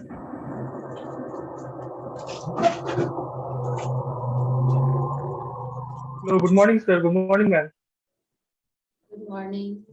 Hello, good morning, sir. Good morning, ma'am. Good morning.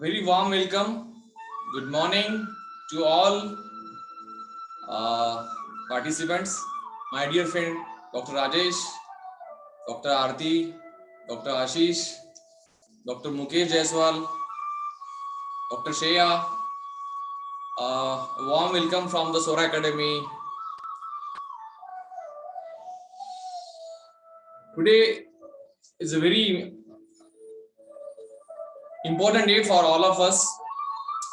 Very warm welcome. Good morning to all participants. My dear friend Dr. Rajesh, Dr. Aarti, Dr. Ashish, Dr. Mukesh Jaiswal, Dr. Shreya. Warm welcome from the Sora Academy. Today is a very important day for all of us,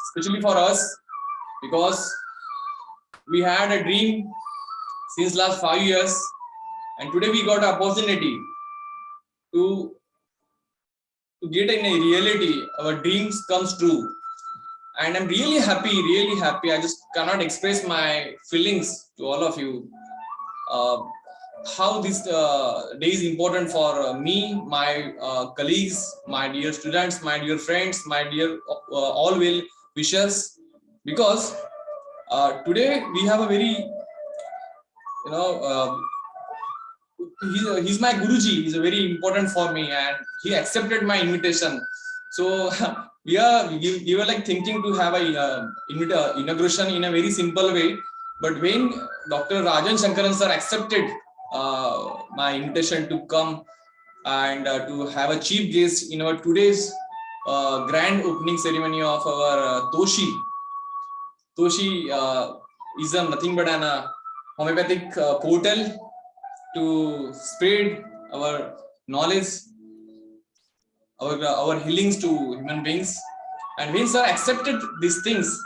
especially for us, because we had a dream since last 5 years, and today we got an opportunity to get in a reality. Our dreams comes true, and I'm really happy. I just cannot express my feelings to all of you. How this day is important for me, my colleagues, my dear students, my dear friends, my dear all well wishers, because today we have a very, he's my Guruji. He's a very important for me, and he accepted my invitation. So we were like thinking to have a inauguration in a very simple way, but when Dr. Rajan Sankaran sir accepted my invitation to come and to have a chief guest in our today's grand opening ceremony of our TOSHI. TOSHI is nothing but an homeopathic portal to spread our knowledge, our healings to human beings. And when sir accepted these things,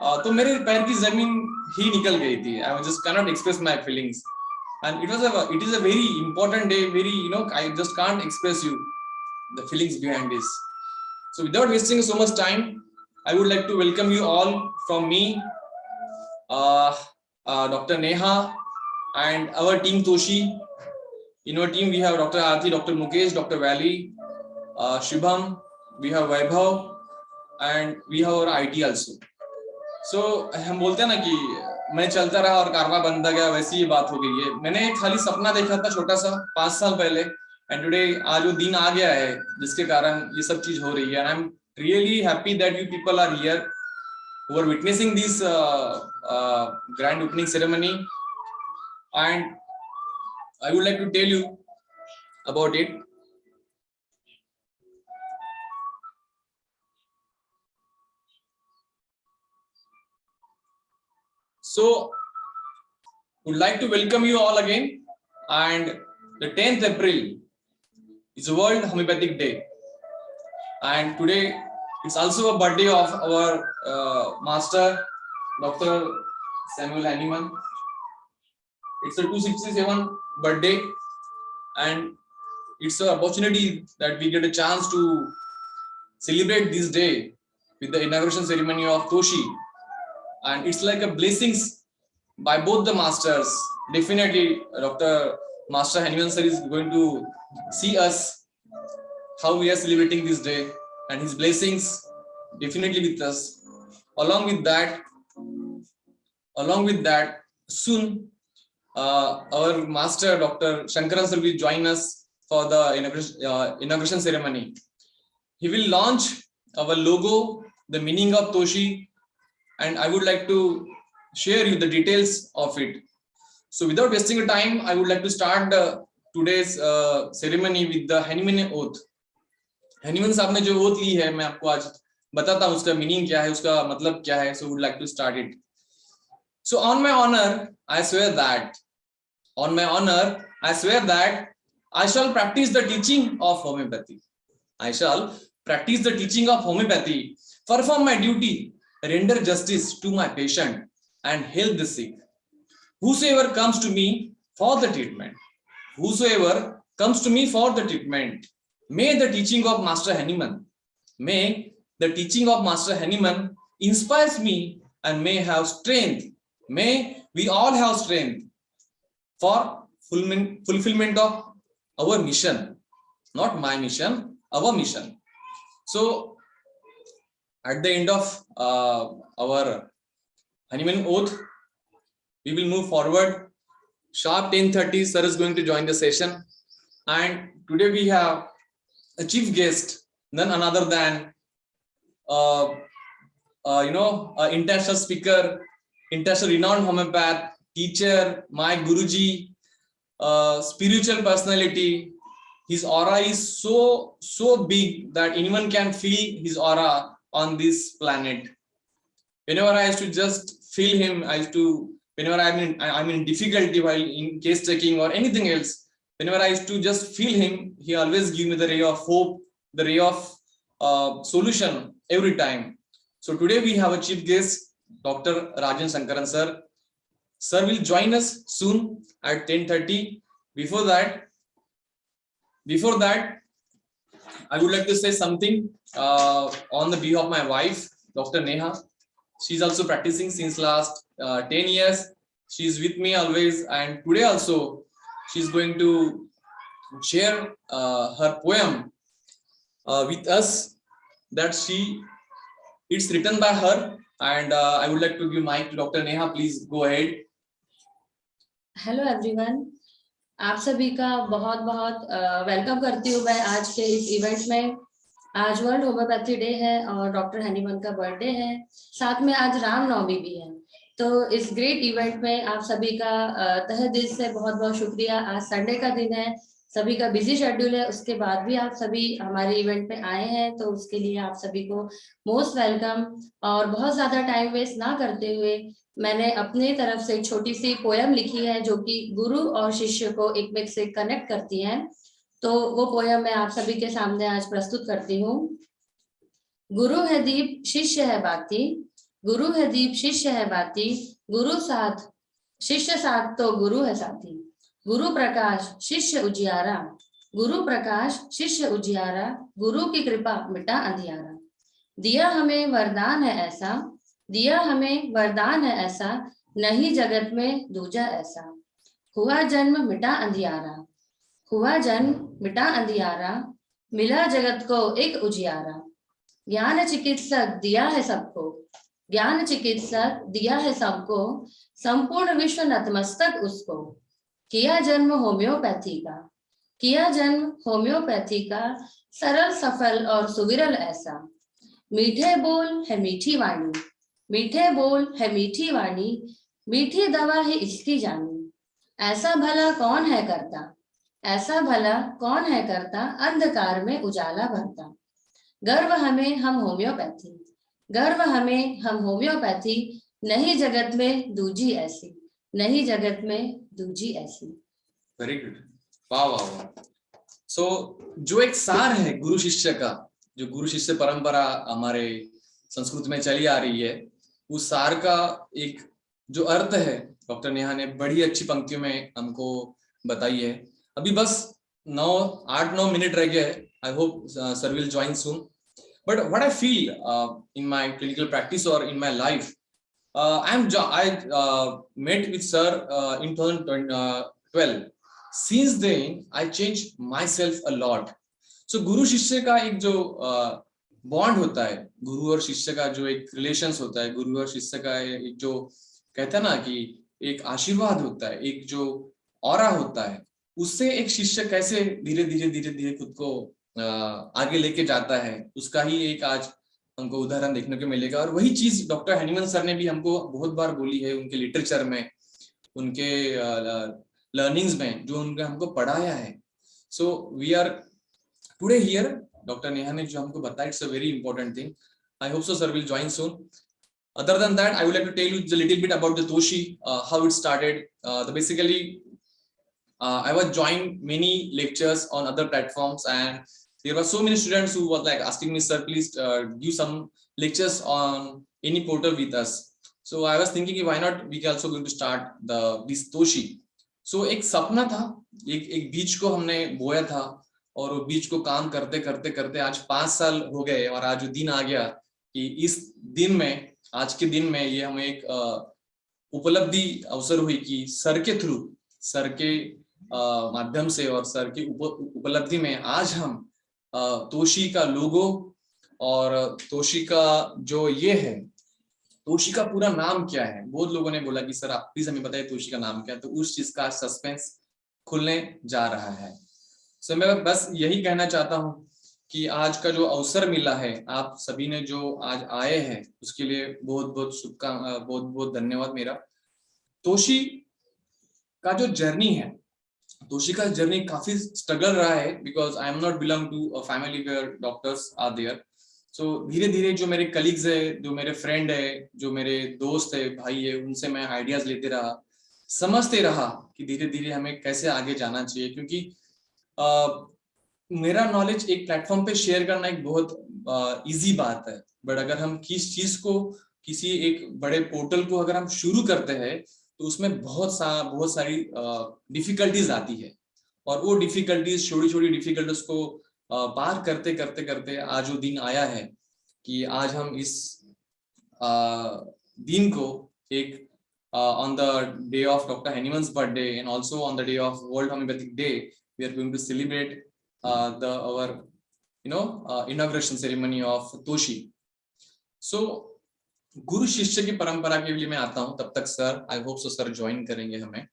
तो मेरे पैर की जमीन ही निकल गई थी. I just cannot express my feelings, and it is a very important day. Very, I just can't express you the feelings behind this. So without wasting so much time, I would like to welcome you all from me, Dr. Neha, and our team TOSHI. In our team, we have Dr. Aarti, Dr. Mukesh, Dr. Valley, Shubham, we have Vaibhav, and we have our IT also. So हम बोलते हैं ना कि मैं चलता रहा और कारवा बनता गया, वैसी ये बात हो गई है. मैंने एक खाली सपना देखा था छोटा सा 5 साल पहले, एंड टुडे आज वो दिन आ गया है जिसके कारण ये सब चीज हो रही है. And I am really happy that you people are here who are witnessing this grand opening ceremony, and I would like to tell you about it. So would like to welcome you all again, and the 10th April is World Homeopathic Day, and today it's also a birthday of our master Dr. Samuel Hahnemann. It's a 267 birthday, and it's an opportunity that we get a chance to celebrate this day with the inauguration ceremony of TOSHI, and it's like a blessings by both the masters. Definitely Dr. Master Hahnemann sir is going to see us how we are celebrating this day, and his blessings definitely with us. Along with that, soon our master Dr. Sankaran sir will join us for the inauguration ceremony. He will launch our logo, the meaning of TOSHI, and I would like to share you the details of it. So without wasting time, I would like to start today's ceremony with the Hahnemann oath. Hahnemann साहब ने जो oath ली है, मैं आपको आज बताता हूँ उसका मीनिंग क्या है, उसका मतलब क्या है. So would like to start it. So on my honour I swear that, on my honor I swear that I shall practice the teaching of homeopathy. I shall practice the teaching of homeopathy, perform my duty, render justice to my patient, and help the sick. Whosoever comes to me for the treatment, whosoever comes to me for the treatment, may the teaching of Master Hahnemann, may the teaching of Master Hahnemann inspires me and may have strength. May we all have strength for fulfillment of our mission, not my mission, our mission. So at the end of our Hahnemann oath, we will move forward. Sharp 10:30, sir is going to join the session, and today we have a chief guest, none other than uh, international speaker, international renowned homeopath, teacher, my Guruji, spiritual personality. His aura is so big that anyone can feel his aura on this planet. Whenever I used to just feel him, I used to, whenever I'm in difficulty while in case checking or anything else, whenever I used to just feel him, he always give me the ray of hope, the ray of solution every time. So today we have a chief guest, Dr. Rajan Sankaran sir. Sir will join us soon at 10:30. Before that, I would like to say something on the behalf of my wife, Dr. Neha. She's also practicing since last 10 years. She's with me always, and today also she's going to share her poem with us. It's written by her, and I would like to give mic to Dr. Neha. Please go ahead. Hello everyone, आप सभी का बहुत बहुत welcome करती हूँ मैं आज के इस इवेंट में। आज वर्ल्ड होम्योपैथी डे है और डॉक्टर हैनीमन का बर्थडे है, साथ में आज रामनवमी भी है। तो इस ग्रेट इवेंट में आप सभी का तहे दिल से बहुत बहुत शुक्रिया। आज संडे का दिन है, सभी का बिजी शेड्यूल है, उसके बाद भी आप सभी हमारे इवेंट में आए हैं, तो उसके लिए आप सभी को मोस्ट वेलकम। और बहुत ज्यादा टाइम वेस्ट ना करते हुए मैंने अपने तरफ से एक छोटी सी पोयम लिखी है जो कि गुरु और शिष्य को एक में से कनेक्ट करती है। तो वो पोयम मैं आप सभी के सामने आज प्रस्तुत करती हूँ। गुरु है दीप शिष्य है बाती, गुरु है दीप शिष्य है बाती, गुरु साथ शिष्य साथ तो गुरु है साथी। गुरु प्रकाश शिष्य उजियारा, गुरु प्रकाश शिष्य उजियारा, गुरु की कृपा मिटा अंधियारा। दिया हमें वरदान है ऐसा, दिया हमें वरदान है ऐसा, नहीं जगत में दूजा ऐसा। हुआ जन्म मिटा अंधियारा, हुआ जन्म मिटा अंधियारा, मिला जगत को एक उजियारा। ज्ञान चिकित्सक दिया है सबको, ज्ञान चिकित्सक दिया है सबको, संपूर्ण विश्व नतमस्तक उसको। किया जन्म होम्योपैथी का, किया जन्म होम्योपैथी का, सरल सफल और सुविरल ऐसा। मीठे बोल है मीठी वाणी, मीठे बोल है मीठी वाणी, मीठी दवा है इसकी जानी। ऐसा भला कौन है करता, ऐसा भला कौन है करता, अंधकार में उजाला भरता। गर्व हमें हम होम्योपैथी, गर्व हमें हम होम्योपैथी, नहीं जगत में दूजी ऐसी, नहीं जगत में दूजी ऐसी। वेरी गुड, वाह वाह वाह। सो जो एक सार है गुरु शिष्य का, जो गुरु शिष्य परंपरा हमारे संस्कृति में चली आ रही है, उस सार का एक जो अर्थ है डॉक्टर नेहा ने बड़ी अच्छी पंक्तियों में हमको बताई है। अभी बस 8-9 मिनट रह गए। I hope sir will join soon. But what I feel in my clinical practice और in my life, I met with sir in 2012. Since then I changed myself a lot. So गुरु शिष्य का एक जो bond होता है, गुरु और शिष्य का जो एक रिलेशंस होता है, गुरु और शिष्य का एक जो कहते हैं ना कि एक आशीर्वाद होता है, एक जो ऑरा होता है, उससे एक शिष्य कैसे धीरे धीरे खुद को आगे लेके जाता है, उसका ही एक आज हमको उदाहरण देखने को मिलेगा। और वही चीज डॉक्टर हैनीमन सर ने भी हमको बहुत बार बोली है, उनके लिटरेचर में, उनके लर्निंग्स में, जो उनने हमको पढ़ाया है। So we are today here, doctor Neha ने जो हमको बताया, it's a very important thing. I hope so sir will join soon. Other than that, I would like to tell you a little bit about the TOSHI, how it started. Basically, I was joined many lectures on other platforms, and there were so many students who were like asking me, sir, please give some lectures on any portal with us. So I was thinking, why not we also going to start this TOSHI. So एक सपना था, एक बीज को हमने बोया था, और वो बीज को काम करते करते करते आज 5 साल हो गए, और आज वो दिन आ गया कि इस दिन में, आज के दिन में ये हमें एक उपलब्धि अवसर हुई कि सर के थ्रू, सर के माध्यम से और सर की उपलब्धि में आज हम तोशी का लोगो और तोशी का जो ये है, तोशी का पूरा नाम क्या है, बहुत लोगों ने बोला कि सर आप प्लीज हमें बताइए तोशी का नाम क्या है, तो उस चीज का सस्पेंस खुलने जा रहा है। सो मैं बस यही कहना चाहता हूं कि आज का जो अवसर मिला है, आप सभी ने जो आज आए हैं उसके लिए बहुत बहुत धन्यवाद मेरा। तोशी का जो जर्नी है, तोशी का जर्नी काफी स्ट्रगल रहा है, because I am not belong to a family where doctors are there. So धीरे धीरे जो मेरे कलीग्स है, जो मेरे फ्रेंड है, जो मेरे दोस्त है, भाई है, उनसे मैं आइडियाज लेते रहा, समझते रहा कि धीरे धीरे हमें कैसे आगे जाना चाहिए, क्योंकि मेरा नॉलेज एक प्लेटफॉर्म पे शेयर करना एक बहुत इजी बात है, बट अगर हम किस चीज को, किसी एक बड़े पोर्टल को अगर हम शुरू करते हैं तो उसमें बहुत सारी डिफिकल्टीज आती है, और वो डिफिकल्टीज, छोटी छोटी डिफिकल्टीज को पार करते करते करते आज वो दिन आया है कि आज हम इस दिन को एक on the day of Dr. Hahnemann's birthday and also on the day of World Homeopathic Day, we are going to celebrate our inauguration ceremony of TOSHI. So गुरु शिष्य की परंपरा के लिए मैं आता हूं, तब तक sir, I hope so sir join करेंगे हमें।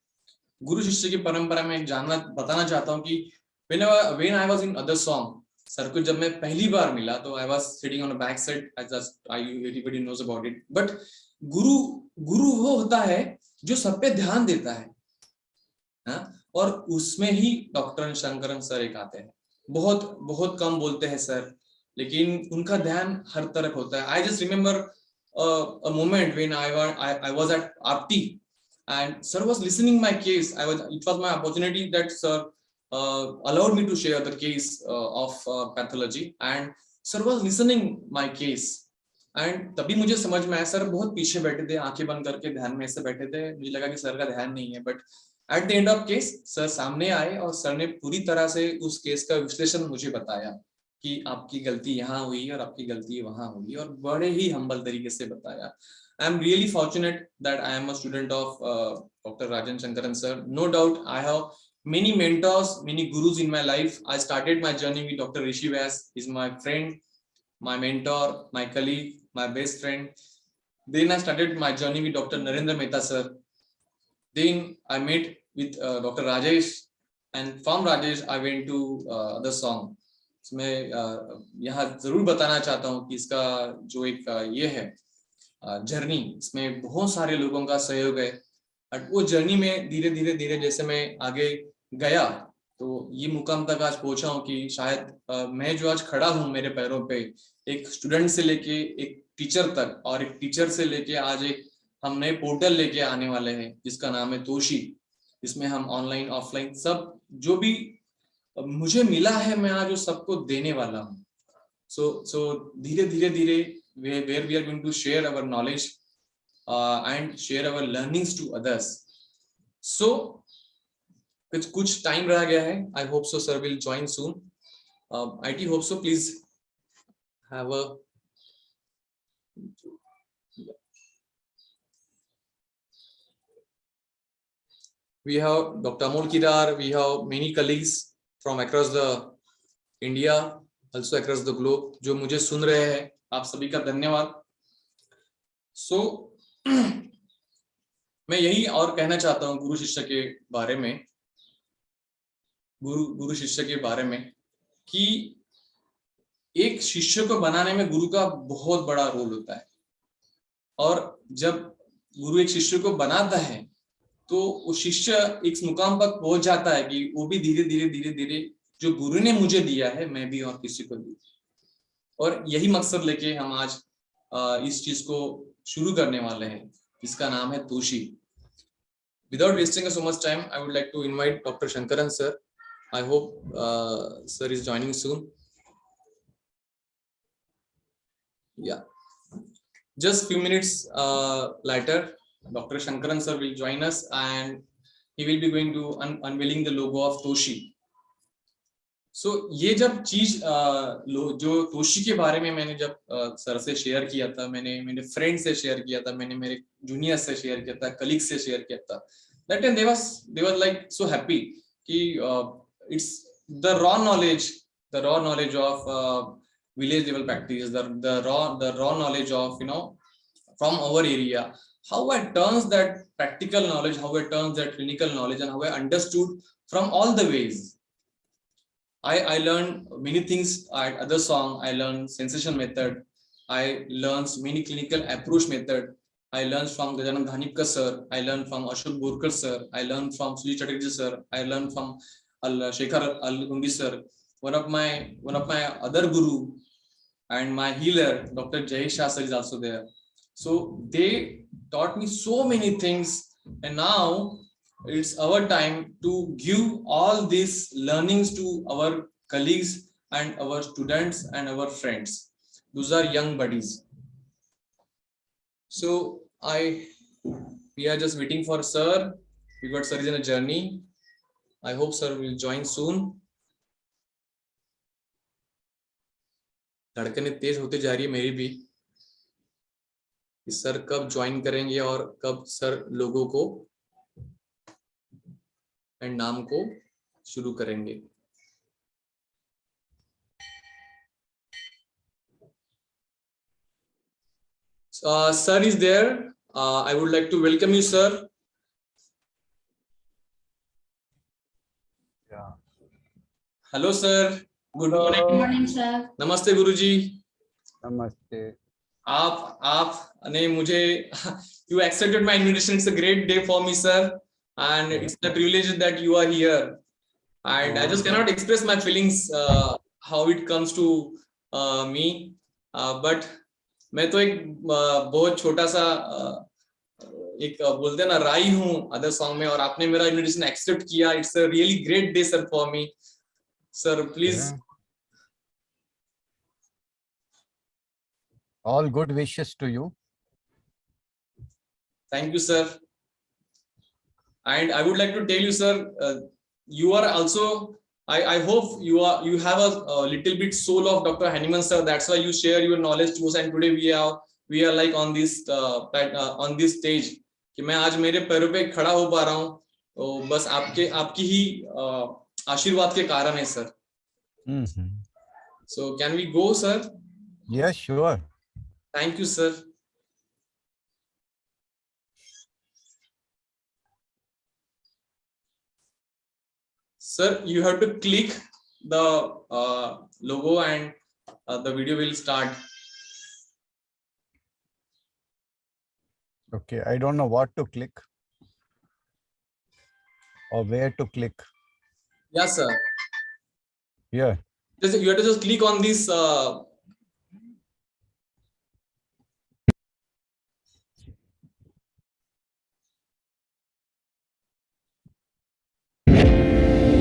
गुरु शिष्य की परंपरा में बताना चाहता हूं कि when I was in other song, sir को जब मैं पहली बार मिला तो I was sitting on a back side, everybody knows about it, but गुरु वो होता है जो सब पे ध्यान देता है, और उसमें ही डॉक्टर संकरन सर एक आते हैं। बहुत कम बोलते हैं सर, लेकिन उनका ध्यान हर तरफ होता है। I just remember a moment when I was at RT and sir was listening my case. It was my opportunity that sir allowed me to share the case of pathology, and sir was listening my case, and तभी मुझे समझ में आया, sir बहुत पीछे बैठे थे, आंखें बंद करके ध्यान में ऐसे बैठे थे, मुझे लगा कि सर का ध्यान नहीं है, but at the end of case sir सामने आए और सर ने पूरी तरह से उस केस का विश्लेषण मुझे बताया कि आपकी गलती यहाँ हुई और आपकी गलती वहां हुई, और बड़े ही हम्बल तरीके से बताया। I am really fortunate that I am a student of doctor Rajan Shankaran sir. No doubt I have many mentors, many gurus in my life. I started my journey with Dr. Rishi Vyas. He's my friend, my mentor, my colleague, my best friend. Then I started my journey with Dr. Narendra Mehta sir. Then I met with Dr. Rajesh, and from Rajesh I went to the song. मैं यहाँ जरूर बताना चाहता हूँ कि इसका जो एक ये है जर्नी, इसमें बहुत सारे लोगों का सहयोग है, और वो जर्नी में धीरे धीरे जैसे मैं आगे गया तो ये मुकाम तक आज पहुंचा हूँ कि शायद मैं जो आज खड़ा हूँ मेरे पैरों पे, एक स्टूडेंट से लेके एक टीचर तक, और एक टीचर से लेके आज एक हम नए पोर्टल लेके आने वाले हैं जिसका नाम है तोशी, जिसमें हम ऑनलाइन ऑफलाइन सब जो भी मुझे मिला है मैं आज वो सबको देने वाला हूँ। सो धीरे धीरे where we are going to share our knowledge and share our learnings to others. So कुछ टाइम रह गया है, I hope so sir will join soon. IT hope so, please have a we have Dr. Amol Kirar, we have many colleagues from across the India, also across the globe, जो मुझे सुन रहे हैं, आप सभी का धन्यवाद। So मैं यही और कहना चाहता हूँ गुरु शिष्य के बारे में, गुरु शिष्य के बारे में, कि एक शिष्य को बनाने में गुरु का बहुत बड़ा रोल होता है, और जब गुरु एक शिष्य को बनाता है तो वो शिष्य एक मुकाम पर पहुंच जाता है कि वो भी धीरे धीरे जो गुरु ने मुझे दिया है मैं भी और किसी को दूं। और यही मकसद लेके हम आज इस चीज को शुरू करने वाले हैं, इसका नाम है Toshi. Without wasting so much time, I would like to invite Dr. Sankaran sir. I hope sir is joining soon. Yeah, just few minutes later, Dr. Sankaran sir will join us and he will be going to unveiling the logo of Toshi. So ये जब चीज जो तोशी के बारे में मैंने जब sir से शेयर किया था, मैंने मेरे फ्रेंड से शेयर किया था, मैंने मेरे जूनियर से शेयर किया था, कलीग से शेयर किया था, that time they were like so happy कि it's the raw knowledge of village level practice, the raw knowledge of, you know, from our area, how I turns that practical knowledge, how I turns that clinical knowledge, and how I understood from all the ways. I learned many things at other song. I learned sensation method. I learned many clinical approach method. I learned from Gajanan Dhanipka sir. I learned from Ashok Borkar sir. I learned from Sujit Chatterjee sir. I learned from Shekhar Al-Gundi sir. One of my other guru and my healer, Dr. Jay Shah sir, is also there. So they taught me so many things, and now it's our time to give all these learnings to our colleagues and our students and our friends. Those are young buddies. So we are just waiting for sir. We got sir is in a journey. I hope sir will join soon. धड़कनें तेज होते जा रही है मेरी भी, sir कब join करेंगे और कब सर लोगों को एंड नाम को शुरू करेंगे। Sir is there. I would like to welcome you, sir. Yeah. Hello, sir. Good Hello. morning. Good morning, sir. नमस्ते गुरुजी। Namaste. आपने मुझे you accepted my invitation. It's a great day for me, sir, and it's a privilege that you are here. And I just cannot express my feelings how it comes to me. But मैं तो एक बहुत छोटा सा एक बोलते हैं ना राई हूँ अदर सॉन्ग में, और आपने मेरा इनविटेशन एक्सेप्ट किया. It's a really great day sir for me. Sir please. All good wishes to you. Thank you, sir. And I would like to tell you, sir, you are also, I hope you have a little bit soul of Dr. Hahnemann sir. That's why you share your knowledge to us. And today we are like on this stage कि मैं आज मेरे पैरों पे खड़ा हो पा रहा हूँ, तो बस आपकी ही आशीर्वाद के कारण है sir. So can we go, sir? Yes, sure. Thank you, sir. Sir, you have to click the logo and the video will start. Okay, I don't know what to click or where to click. Yes, sir. Here. You have to just click on this.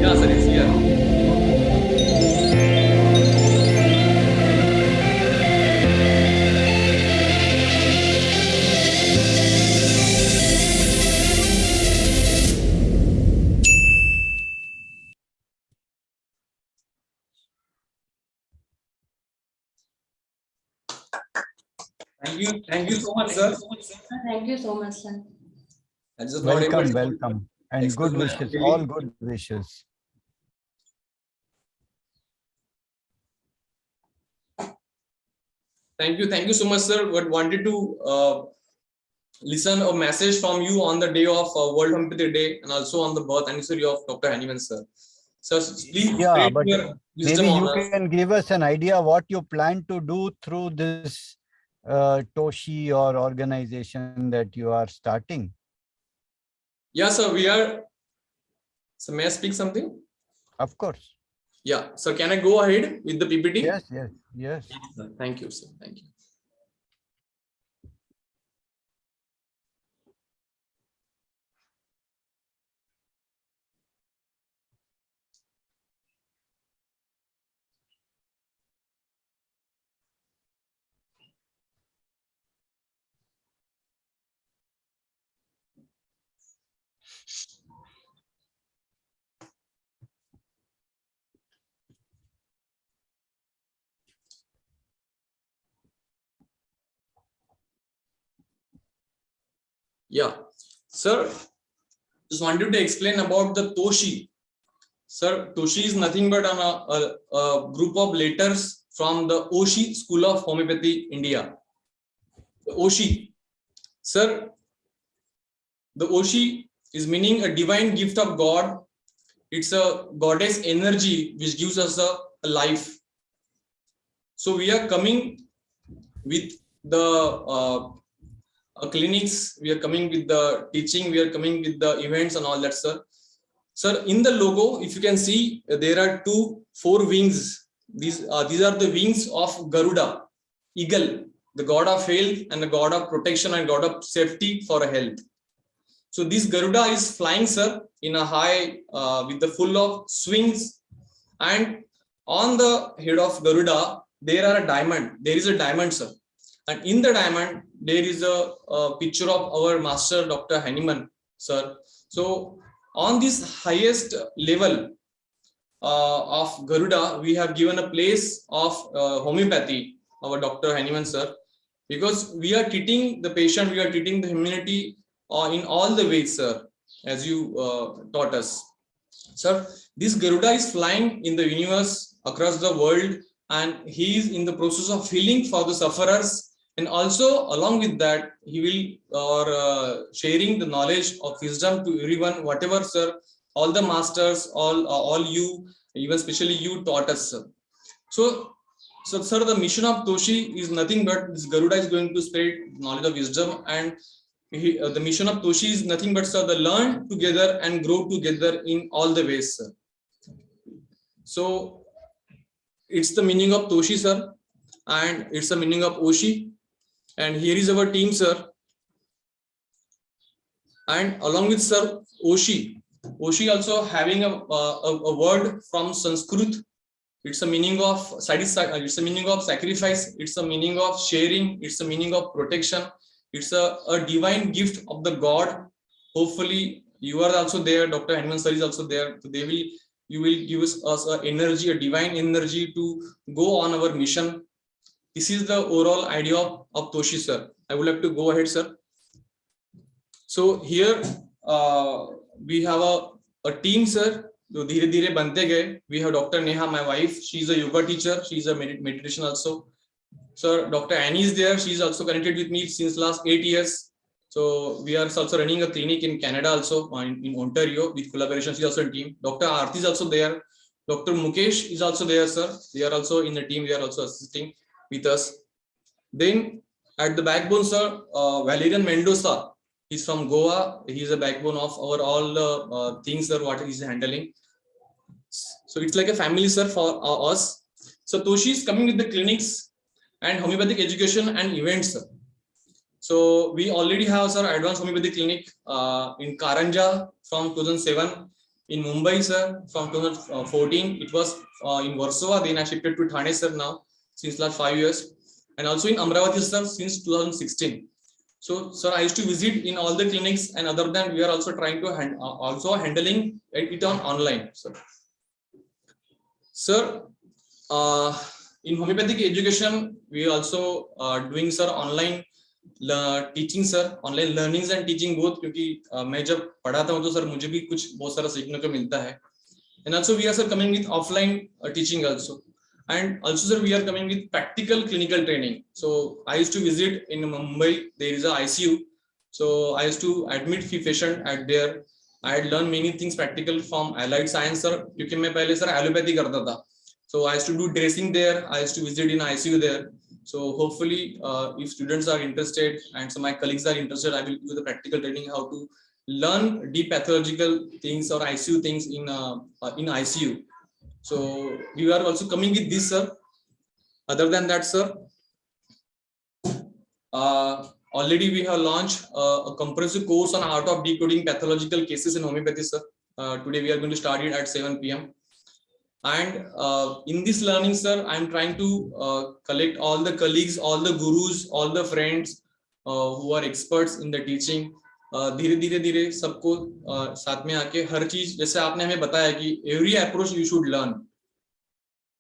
Yeah, sir, it's here. Thank you so much, sir. Thank you so much, sir. I just not able Welcome, to welcome. And express good my wishes, feeling. all good wishes. Thank you so much, sir. But wanted to listen a message from you on the day of World Homeopathy Day and also on the birth anniversary of Dr. Hahnemann, sir. So please Yeah, spread but your wisdom maybe on you us. can give us an idea what you plan to do through this TOSHI or organization that you are starting. Yeah, sir, we are. So may I speak something? Of course. Yeah. So can I go ahead with the PPT? Yes, yes, yes. Thank you, sir. Thank you. Yeah, sir, just wanted to explain about the TOSHI. Sir, TOSHI is nothing but a group of letters from the OSHI School of Homeopathy, India. The OSHI, sir, the OSHI is meaning a divine gift of God. It's a goddess energy which gives us a life. So we are coming with the clinics, we are coming with the teaching, we are coming with the events and all that, sir. Sir, in the logo, if you can see, there are four wings. These are the wings of Garuda, eagle, the god of health and the god of protection and god of safety for health. So this Garuda is flying, sir, in a high with the full of swings, and on the head of Garuda there are a diamond. There is a diamond, sir, and in the diamond there is a picture of our master Dr. Hahnemann, sir. So on this highest level of Garuda, we have given a place of homeopathy, our Dr. Hahnemann, sir, because we are treating the patient, we are treating the humanity in all the ways, sir, as you taught us. Sir, this Garuda is flying in the universe across the world, and he is in the process of healing for the sufferers, and also along with that he will sharing the knowledge of wisdom to everyone, whatever, sir, all the masters, all you, even especially you taught us, sir. So sir, the mission of TOSHI is nothing but this Garuda is going to spread knowledge of wisdom, and the mission of TOSHI is nothing but, sir, the learn together and grow together in all the ways, sir. So it's the meaning of TOSHI, sir, and it's the meaning of OSHI. And here is our team, sir. And along with, sir, OSHI also having a word from Sanskrit. It's a meaning of it's a meaning of sacrifice. It's a meaning of sharing. It's a meaning of protection. It's a divine gift of the God. Hopefully, you are also there. Dr. Hahnemann sir is also there. So you will give us a energy, a divine energy to go on our mission. This is the overall idea of TOSHI, sir. I would like to go ahead, sir. So here we have a team, sir. So dhire dhire bante gaye. We have Dr. Neha, my wife. She is a yoga teacher. She is a meditation also. Sir, Dr. Annie is there. She is also connected with me since last 8 years. So we are also running a clinic in Canada also, in Ontario, with collaboration. She is also in team. Dr. Aarti is also there. Dr. Mukesh is also there, sir. They are also in the team. They are also assisting with us. Then at the backbone, sir, Valerian Mendoza is from Goa. He is a backbone of our all the things, sir, what he is handling. So it's like a family, sir, for us. So TOSHI is coming with the clinics and homeopathic education and events, sir. So we already have, sir, advanced homeopathic clinic in Karanja from 2007, in Mumbai, sir, from 2014. It was in Warsaw. Then I shifted to Thane, sir, now since last 5 years, and also in Amravati, sir, since 2016. So, sir, I used to visit in all the clinics, and other than we are also trying to handling it on online, sir. Sir, in homeopathic education, we also doing, sir, online teaching, sir, online learnings and teaching both, क्योंकि मैं जब पढ़ाता हूँ तो sir मुझे भी कुछ बहुत सारा सीखने को मिलता है. And also we are, sir, coming with offline teaching also. And also, sir, we are coming with practical clinical training. So I used to visit in Mumbai. There is a ICU. So I used to admit few patient at there. I had learned many things practical from allied science, sir. क्योंकि मैं पहले, sir, allopathy करता था. So I used to do dressing there. I used to visit in ICU there. So hopefully, if students are interested and some of my colleagues are interested, I will do the practical training how to learn deep pathological things or ICU things in ICU. So we are also coming with this, sir. Other than that, sir, already we have launched a comprehensive course on art of decoding pathological cases in homeopathy, sir. Today we are going to start it at 7 p.m. And in this learning, sir, I am trying to collect all the colleagues, all the gurus, all the friends who are experts in the teaching, धीरे धीरे धीरे सबको साथ में आके हर चीज, जैसे आपने हमें बताया कि every approach you should learn,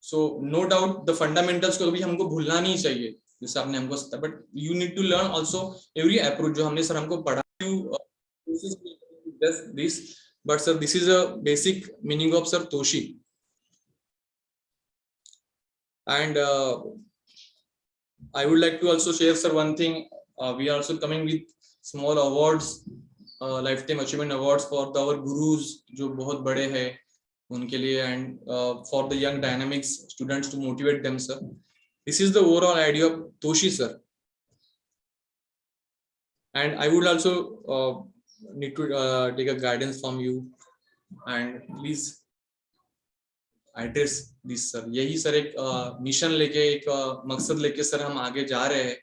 so no doubt the fundamentals को कभी हमको भूलना नहीं चाहिए, जैसे आपने हमको बताया, but you need to learn also every approach जो हमने सर हमको पढ़ा this, but sir this is a basic meaning of sir Toshi. And I would like to also share sir one thing. We are also coming with small awards, lifetime achievement awards for our gurus जो बहुत बड़े हैं उनके लिए, and for the young dynamics students to motivate them sir. This is the overall idea of Toshi sir. And I would also need to take a guidance from you, and please address this sir. यही sir एक mission लेके, एक मकसद लेके sir हम आगे जा रहे हैं,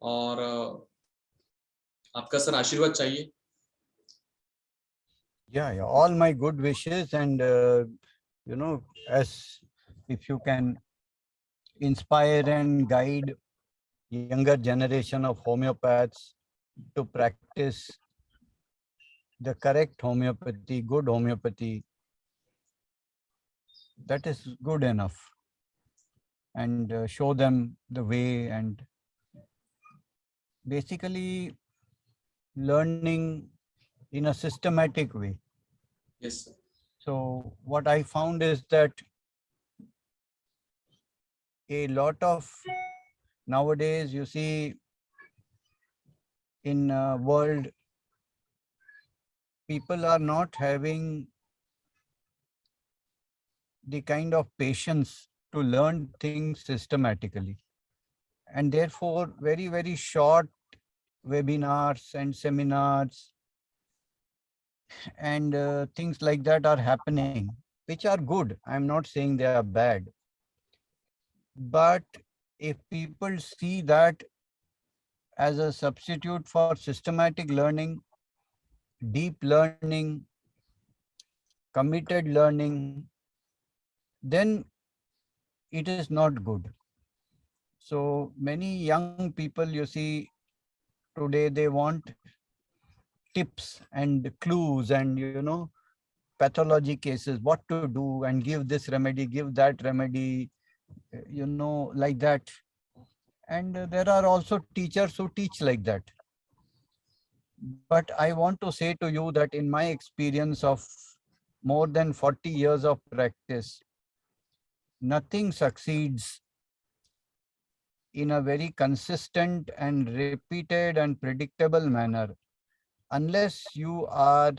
और आपका सर आशीर्वाद चाहिए. Yeah, all my good wishes, and as if you can inspire and guide younger generation of homeopaths to practice the correct homeopathy, good homeopathy, that is good enough, and show them the way, and basically learning in a systematic way. Yes sir. So what I found is that a lot of nowadays, you see, in world, people are not having the kind of patience to learn things systematically, and therefore very, very short webinars and seminars and things like that are happening, which are good. I'm not saying they are bad, but if people see that as a substitute for systematic learning, deep learning, committed learning, then it is not good. So many young people, you see, today they want tips and clues and, pathology cases, what to do, and give this remedy, give that remedy, like that. And there are also teachers who teach like that. But I want to say to you that in my experience of more than 40 years of practice, nothing succeeds in a very consistent and repeated and predictable manner unless you are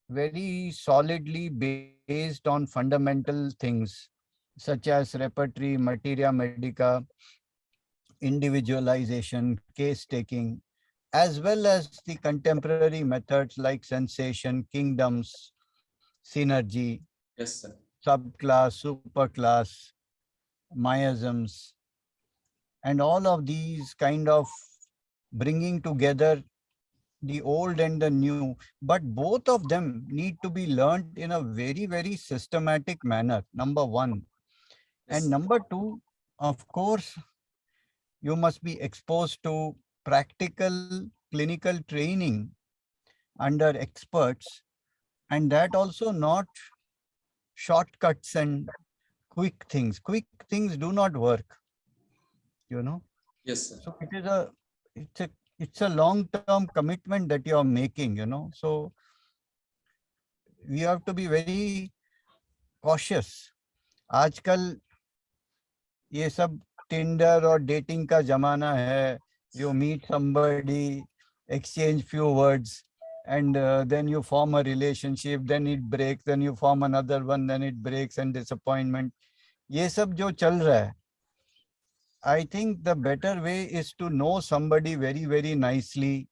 very solidly based on fundamental things such as repertory, materia medica, individualization, case taking, as well as the contemporary methods like sensation, kingdoms, synergy, Yes sir. subclass, superclass, miasms, and all of these kind of bringing together the old and the new, but both of them need to be learned in a very, very systematic manner, number one. Yes. And number two, of course, you must be exposed to practical clinical training under experts, and that also not shortcuts and quick things. Quick things do not work, you know. Yes sir. So it's a long-term commitment that you are making, So we have to be very cautious. आजकल ये सब Tinder और dating का जमाना है. You meet somebody, exchange few words, and then you form a relationship, then it breaks, then you form another one, then it breaks, and disappointment. ये सब जो चल रहा है, I think the better way is to know somebody very, very nicely.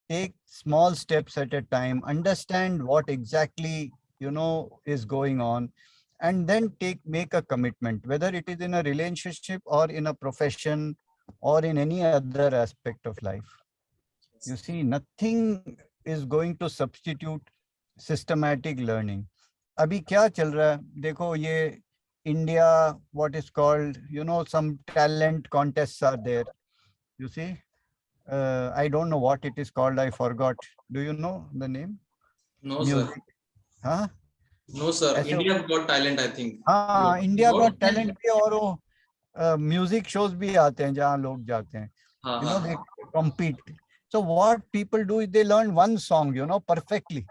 Take small steps at a time, understand what exactly, is going on, and then make a commitment, whether it is in a relationship or in a profession or in any other aspect of life. You see, nothing is going to substitute systematic learning. अभी क्या चल रहा है देखो, ये India, what is called, some talent contests are there, you see. I don't know what it is called. I forgot. Do you know the name? No, sir. Music. Huh? No, sir. ऐसे India's Got Talent, I think. हाँ, You India got? Got talent भी, और वो music shows भी आते हैं जहाँ लोग जाते हैं. हाँ, You know, हाँ, they हाँ. compete. So what people do is they learn one song, you know, perfectly.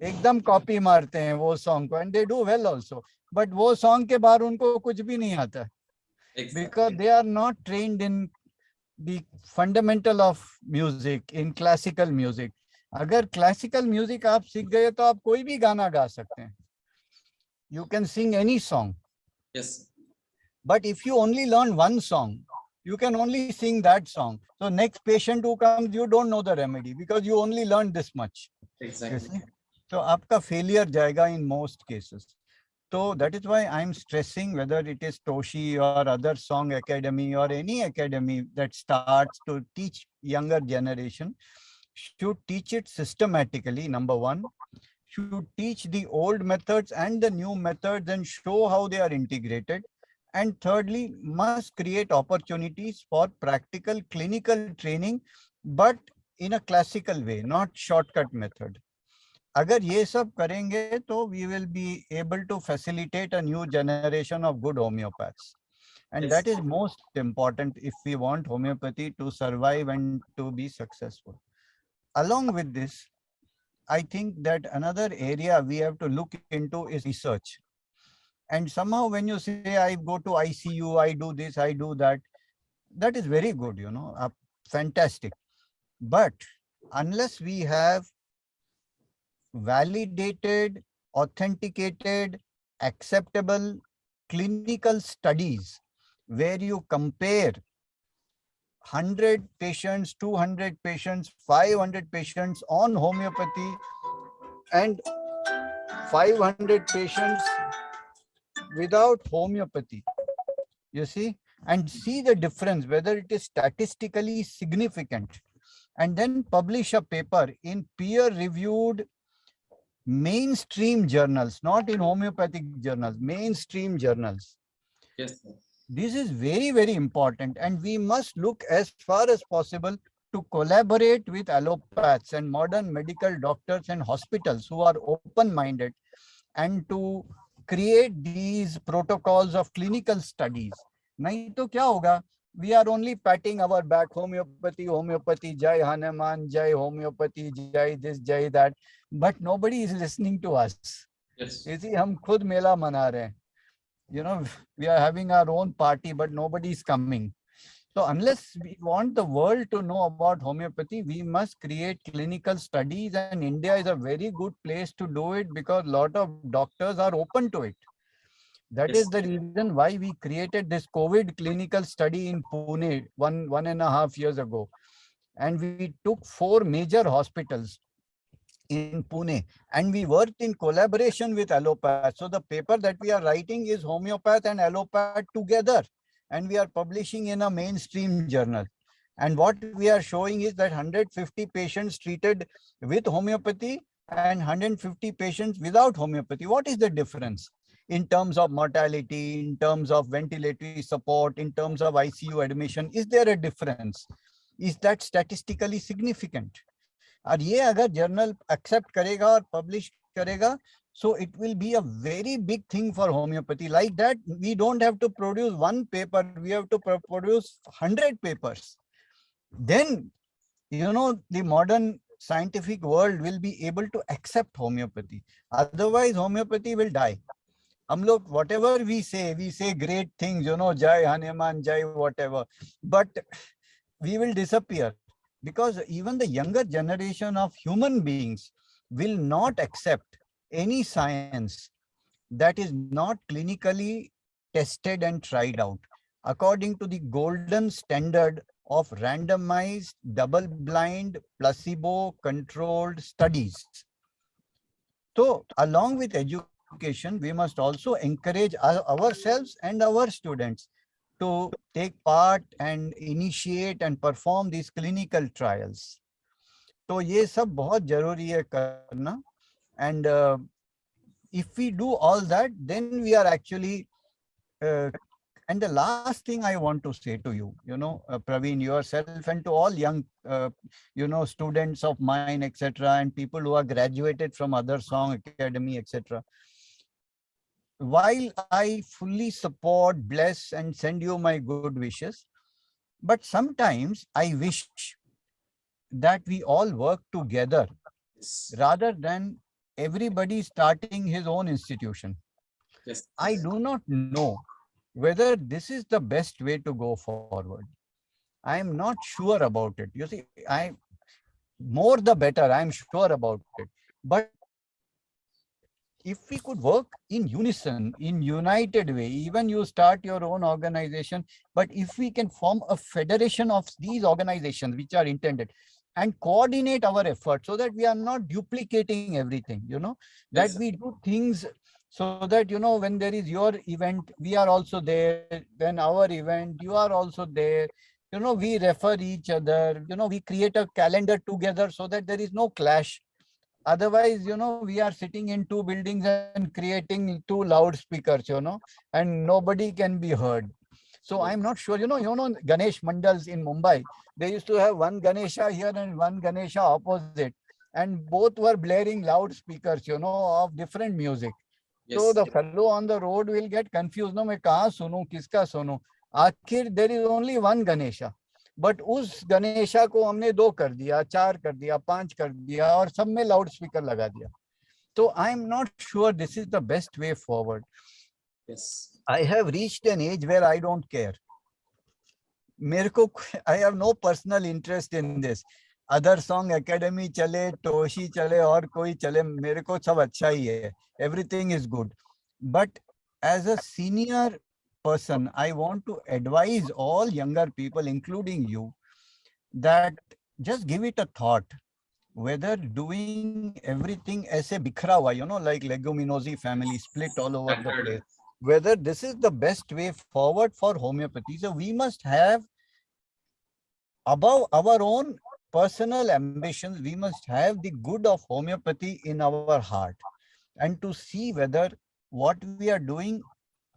एकदम कॉपी मारते हैं वो सॉन्ग को, and they do well also. But वो सॉन्ग के बाहर उनको कुछ भी नहीं आता, because Exactly. They are not trained in the fundamental of music, in classical music. अगर क्लासिकल म्यूजिक आप सीख गए तो आप कोई भी गाना गा सकते हैं. You can sing any song. Yes. But if you only learn one song, you can only sing that song. So next patient who comes, you don't know the remedy because you only learned this much. You Exactly. see? So आपका failure जाएगा in most cases. So that is why I'm stressing, whether it is TOSHI or other song academy or any academy that starts to teach younger generation, should teach it systematically, number one. Should teach the old methods and the new methods and show how they are integrated. And thirdly, must create opportunities for practical clinical training, but in a classical way, not shortcut method. अगर ये सब करेंगे तो we will be able to facilitate a new generation of good homeopaths. And Yes. that is most important if we want homeopathy to survive and to be successful. Along with this, I think that another area we have to look into is research. And somehow when you say, I go to ICU, I do this, I do that, that is very good, you know, fantastic. But unless we have validated, authenticated, acceptable clinical studies where you compare 100 patients, 200 patients, 500 patients on homeopathy and 500 patients without homeopathy, you see, and see the difference, whether it is statistically significant, and then publish a paper in peer-reviewed mainstream journals, not in homeopathic journals, mainstream journals. Yes, sir. This is very, very important, and we must look as far as possible to collaborate with allopaths and modern medical doctors and hospitals who are open-minded, and to create these protocols of clinical studies. नहीं तो क्या होगा? We are only patting our back, homeopathy, homeopathy, jai Hahnemann, jai homeopathy, jai this, jai that, but nobody is listening to us. Yes. You see, हम खुद मेला मना रहे हैं. You know, we are having our own party, but nobody is coming. So unless we want the world to know about homeopathy, we must create clinical studies, and India is a very good place to do it because a lot of doctors are open to it. That is Yes. the reason why we created this COVID clinical study in Pune 1.5 years ago. And we took 4 major hospitals in Pune, and we worked in collaboration with allopath. So the paper that we are writing is homeopath and allopath together, and we are publishing in a mainstream journal. And what we are showing is that 150 patients treated with homeopathy and 150 patients without homeopathy. What is the difference in terms of mortality, in terms of ventilatory support, in terms of ICU admission? Is there a difference? Is that statistically significant? और ये अगर journal accept करेगा और publish करेगा, so it will be a very big thing for homeopathy. Like that, we don't have to produce one paper, we have to produce 100 papers. Then, you know, the modern scientific world will be able to accept homeopathy. Otherwise, homeopathy will die. हम लोग whatever we say great things, you know, jai Hahnemann, jai whatever, but we will disappear, because even the younger generation of human beings will not accept any science that is not clinically tested and tried out according to the golden standard of randomized, double-blind, placebo-controlled studies. So along with education, we must also encourage ourselves and our students to take part and initiate and perform these clinical trials. तो ये सब बहुत जरूरी है करना. And if we do all that, then we are actually And the last thing I want to say to you, Praveen, yourself, and to all young, students of mine, etc., and people who are graduated from other song academy, etc. While I fully support, bless, and send you my good wishes, but sometimes I wish that we all work together Yes. rather than everybody starting his own institution. Yes. I do not know whether this is the best way to go forward. I am not sure about it. You see, more the better, I'm sure about it. But if we could work in unison, in united way, even you start your own organization, but if we can form a federation of these organizations which are intended and coordinate our efforts so that we are not duplicating everything, that Yes, sir. we do things so that, when there is your event, we are also there. When our event, you are also there. We refer each other, we create a calendar together so that there is no clash. Otherwise, we are sitting in two buildings and creating two loudspeakers, and nobody can be heard. So Yes. I'm not sure, Ganesh Mandals in Mumbai, they used to have one Ganesha here and one Ganesha opposite, and both were blaring loudspeakers, of different music. So Yes. the fellow on the road will get confused. No, मैं कहाँ सुनूं, किसका सुनूं? आखिर there is only one Ganesha. But उस गणेशा को हमने 2 कर दिया, 4 कर दिया, 5 कर दिया और सब में लाउड स्पीकर लगा दिया. तो I am not sure this is the best way forward. Yes. I have reached an age where I don't care. मेरे को I have no personal interest in this. Other song academy चले, टोशी चले और कोई चले, मेरे को सब अच्छा ही है. Everything is good. But as a senior person, I want to advise all younger people, including you, that just give it a thought whether doing everything ऐसे बिखरा हुआ, like leguminosi family split all over the Standard. place, whether this is the best way forward for homeopathy. So we must have, above our own personal ambitions, we must have the good of homeopathy in our heart, and to see whether what we are doing,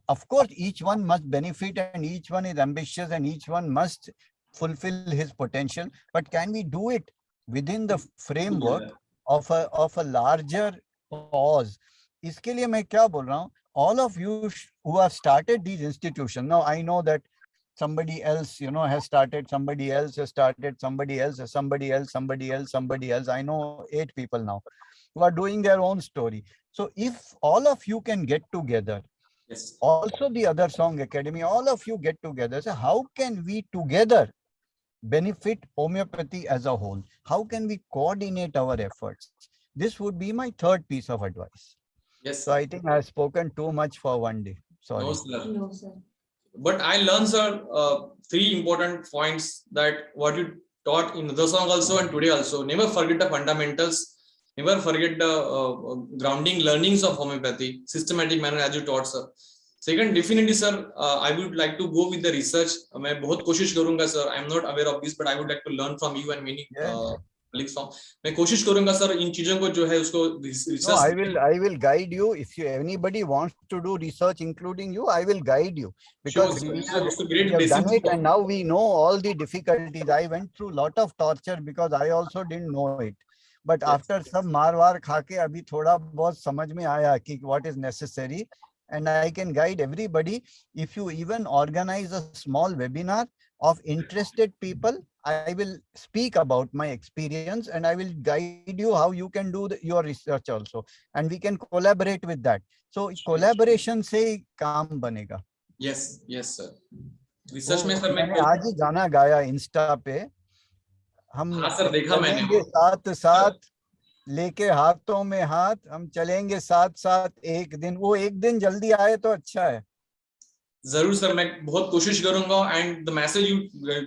of course, each one must benefit and each one is ambitious and each one must fulfill his potential. But can we do it within the framework Together. of a larger cause? इसके लिए मैं क्या बोल रहा हूँ? All of you who have started these institutions, now I know that somebody else, has started, somebody else has started, somebody else, somebody else, somebody else, somebody else. I know 8 people now who are doing their own story. So if all of you can get together, Yes. also the other song academy, all of you get together, so how can we together benefit homeopathy as a whole? How can we coordinate our efforts? This would be my third piece of advice. Yes, So sir. I think I've spoken too much for one day. No, Sorry. sir. No, sir. But I learned, sir, 3 important points that what you taught in the song also and today also. Never forget the fundamentals. Never forget the grounding learnings of homeopathy, systematic manner as you taught, sir. Second, definitely, sir, I would like to go with the research. मैं बहुत कोशिश करूँगा, sir. I am not aware of this, but I would like to learn from you and many Yes. colleagues from. मैं कोशिश करूँगा, sir, इन चीजों को जो है उसको No, research. I will guide you. If anybody wants to do research, including you, I will guide you, Sure, because sir. we It's have a great done basis. it and now we know all the difficulties. I went through a lot of torture because I also didn't know it. But Yes. after सब मार वार खा के अभी थोड़ा बहुत समझ में आया कि what is necessary, and I can guide everybody. If you even organize a small webinar of interested people, I will speak about my experience and I will guide you how you can do your research also, and we can collaborate with that. So collaboration से काम बनेगा. Yes, yes, sir. वो Research में sir मैं मैंने आज ही गाना गाया इंस्टा पे. हम हाँ sir देखा मैंने चलेंगे साथ साथ लेके हाथों में हाथ, हम चलेंगे साथ साथ एक दिन. वो एक दिन जल्दी आए तो अच्छा है. जरूर सर मैं बहुत कोशिश करूंगा. And the message you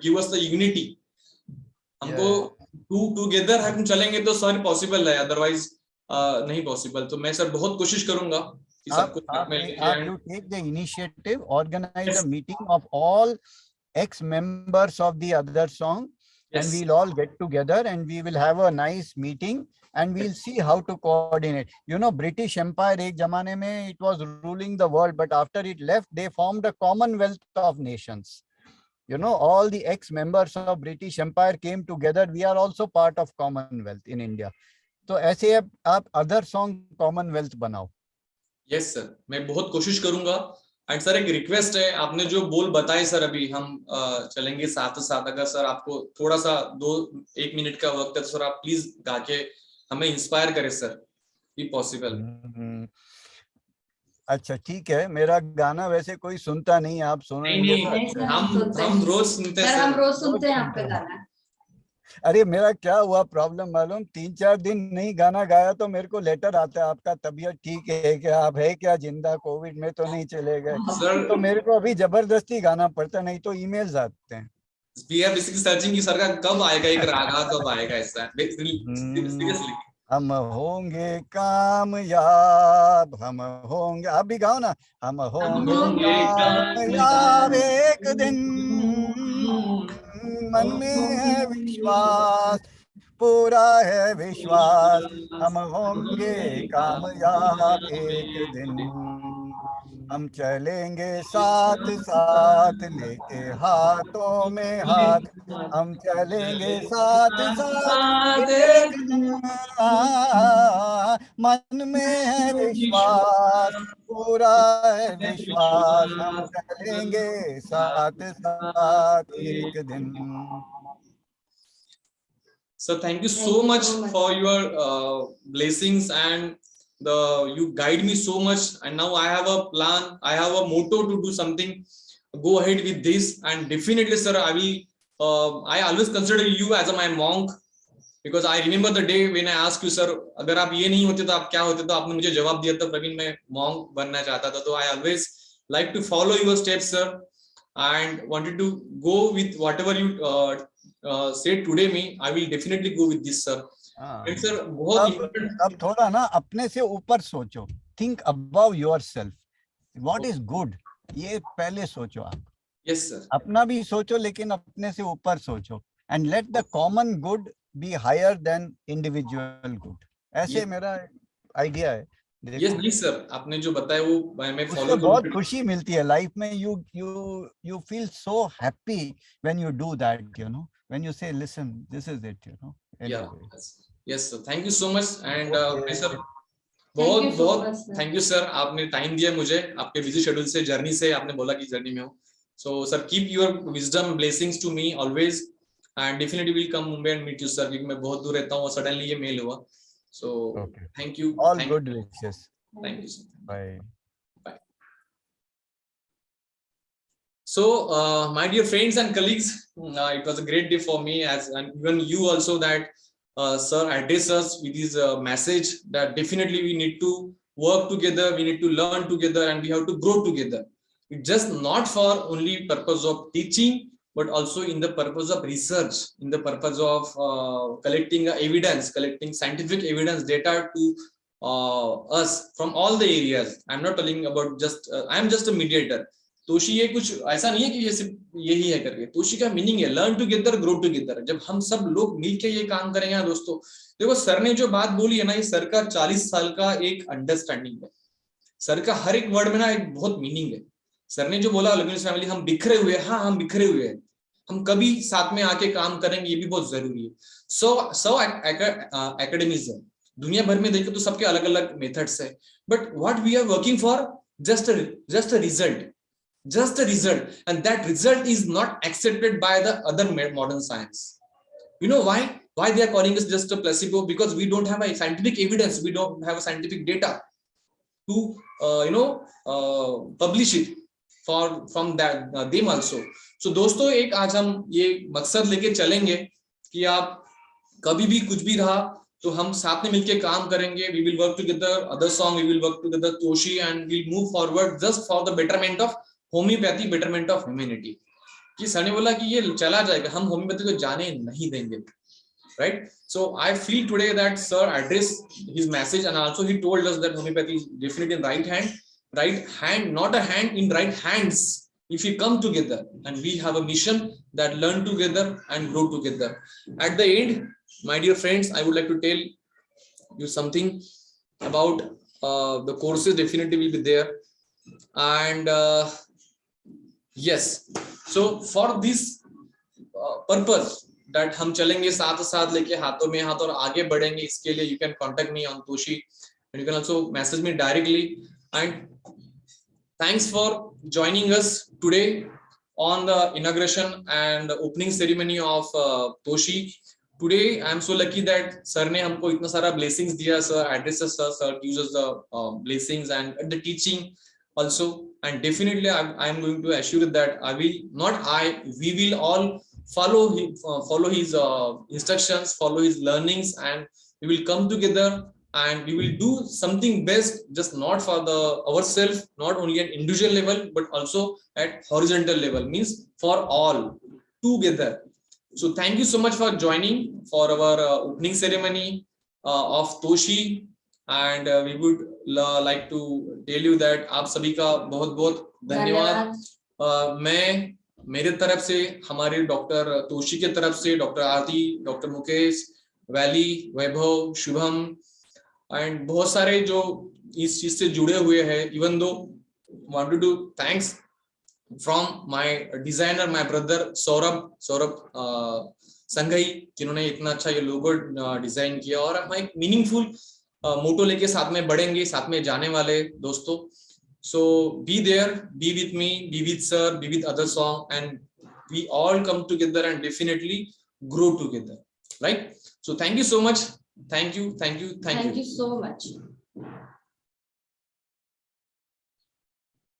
give us the unity. हमको टुगेदर हम चलेंगे तो सर पॉसिबल है, अदरवाइज नहीं पॉसिबल. तो मैं सर बहुत कोशिश करूंगा कि सबको साथ में लेके. आप you take the initiative, organize a meeting of all ex members of the other song and Yes. we'll all get together and we will have a nice meeting and we'll see how to coordinate. You know, British Empire ek zamane mein it was ruling the world, but after it left, they formed a Commonwealth of Nations. You know, all the ex-members of British Empire came together. We are also part of Commonwealth in India. तो ऐसे आप other song Commonwealth बनाओ. Yes sir, मैं बहुत कोशिश करूंगा. And sir एक request है, आपने जो बोल बताए सर अभी हम चलेंगे साथ साथ. अगर सर आपको थोड़ा सा 1 मिनट का वक्त है तो सर आप प्लीज गा के हमें इंस्पायर करें सर, भी पॉसिबल. अच्छा ठीक है, मेरा गाना वैसे कोई सुनता नहीं, आप नहीं सुनेंगे तो नहीं, अच्छा है. हम रोज सुनते हैं सर, हम सर. रोज सुनते हैं रोज आपका सुनते हैं. गाना. अरे मेरा क्या हुआ प्रॉब्लम मालूम, 3-4 दिन नहीं गाना गाया तो मेरे को लेटर आता है, आपका तबीयत ठीक है क्या, आप है क्या जिंदा, कोविड में तो नहीं चले गए. सर तो मेरे को अभी जबरदस्ती गाना पड़ता, नहीं तो ईमेल्स आते हैं. वी आर बेसिकली सर्चिंग कि सर का कब आएगा एक रागा, कब आएगा ऐसा सीरियसली. हम होंगे कामयाब, हम होंगे, आप भी गाओ ना. हम होंगे कामयाब एक दिन, मन में है विश्वास, पूरा है विश्वास, हम होंगे कामयाब एक दिन. हम चलेंगे साथ साथ लेके हाथों में हाथ, हम चलेंगे साथ साथ एक दिन. मन में है विश्वास, पूरा है विश्वास, हम चलेंगे साथ साथ एक दिन. So thank you so much for your blessings, and you guide me so much, and now I have a plan, I have a motto to do something. Go ahead with this, and definitely sir I will I always consider you as my monk, because I remember the day when I asked you sir अगर आप ये नहीं होते तो आप क्या होते, तो आपने मुझे जवाब दिया था प्रवीण मैं monk बनना चाहता था. तो I always like to follow your steps sir, and wanted to go with whatever you said today me. I will definitely go with this sir. And sir बहुत important. अब थोड़ा ना अपने से ऊपर सोचो, think about yourself, what is good, ये पहले सोचो आप. Yes sir. अपना भी सोचो लेकिन अपने से ऊपर सोचो, and let the common good be higher than individual good. ऐसे मेरा आइडिया है. Yes नहीं सर, आपने जो बताया वो मैं उससे फॉलो बहुत करूंगा. खुशी मिलती है लाइफ में. You feel so happy when you do that, you know, when you say listen this is it, you know. Yes sir, thank you so much. And sir Thank बहुत you so बहुत much, sir. Thank you sir, आपने time दिया मुझे, आपके busy schedule से, journey से, आपने बोला कि जर्नी में हो. So sir keep your wisdom blessings to me always, and definitely will come Mumbai and meet you sir, क्योंकि मैं बहुत दूर रहता हूँ और सडनली ये मेल हुआ. So thank you, all good wishes. Thank you sir. Bye. So my dear friends and colleagues, it was a great day for me, as and even you also, that sir address us with his message that definitely we need to work together, we need to learn together, and we have to grow together. It's just not for only purpose of teaching, but also in the purpose of research, in the purpose of collecting evidence, collecting scientific evidence, data to us from all the areas. I'm not telling about just I'm just a mediator. Toshi ये कुछ ऐसा नहीं है कि ये सिर्फ यही है करके. तोशी का मीनिंग है लर्न टुगेदर, ग्रो टुगेदर. जब हम सब लोग मिलके ये काम करेंगे ना दोस्तों, देखो सर ने जो बात बोली है ना, ये सर का 40 साल का एक अंडरस्टैंडिंग है. सर का हर एक वर्ड में ना एक बहुत मीनिंग है. सर ने जो बोला लग्नेश फैमिली हम बिखरे हुए हैं, हाँ हम बिखरे हुए हैं, हम कभी साथ में आके काम करेंगे, ये भी बहुत जरूरी है. सो एकेडमिज्म दुनिया भर में देखे तो सबके अलग अलग मेथड्स है, but what we are working for just a result, just a result, and that result is not accepted by the other modern science. You know why they are calling us just a placebo? Because we don't have a scientific evidence, we don't have a scientific data to publish it from that them also. So दोस्तों एक आज हम ये मकसद लेके चलेंगे कि आप कभी भी कुछ भी रहा तो हम साथ में मिलके काम करेंगे. We will work together. Other song we will work together, Toshi, and we'll move forward just for the betterment of homeopathy, betterment of humanity. कि सर ने बोला कि ये चला जाएगा, हम होम्योपैथी को जाने नहीं देंगे, right. So I feel today that sir address his message, and also he told us that homeopathy is definitely in right hand, not a hand, in right hands. if we come together and we have a mission that learn together and grow together. At the end, my dear friends, I would like to tell you something about the courses. Definitely will be there, and yes, so for this purpose that हम चलेंगे साथ साथ लेके हाथों में हाथ और आगे बढ़ेंगे, इसके लिए you can contact me on TOSHI and you can also message me directly. And thanks for joining us today on the inauguration and opening ceremony of TOSHI. Today I am so lucky that sir ने हमको इतना सारा blessings दिया. Sir addresses us, sir gives us the blessings and the teaching also. And definitely I am going to assure that we will all follow his instructions, follow his learnings, and we will come together and we will do something best, just not for the ourselves, not only at individual level but also at horizontal level, means for all together. So thank you so much for joining for our opening ceremony of TOSHI, and we would like to tell you that आप सभी का बहुत बहुत धन्यवाद. मैं मेरे तरफ से, हमारे डॉक्टर तोशी के तरफ से, doctor Aarti, doctor Mukesh, valley, Vaibhav, Shubham and बहुत सारे जो इस चीज से जुड़े हुए हैं, even though wanted to thanks from my designer, my brother Saurabh Sanghai, जिन्होंने इतना अच्छा ये लोगो डिजाइन किया, और हम एक मीनिंगफुल मोटो लेके साथ में बढ़ेंगे, साथ में जाने वाले दोस्तों. So be there, be with me, be with sir, be with other song, and we all come together and definitely grow together, right? So thank you so much. Thank you. Thank you so much.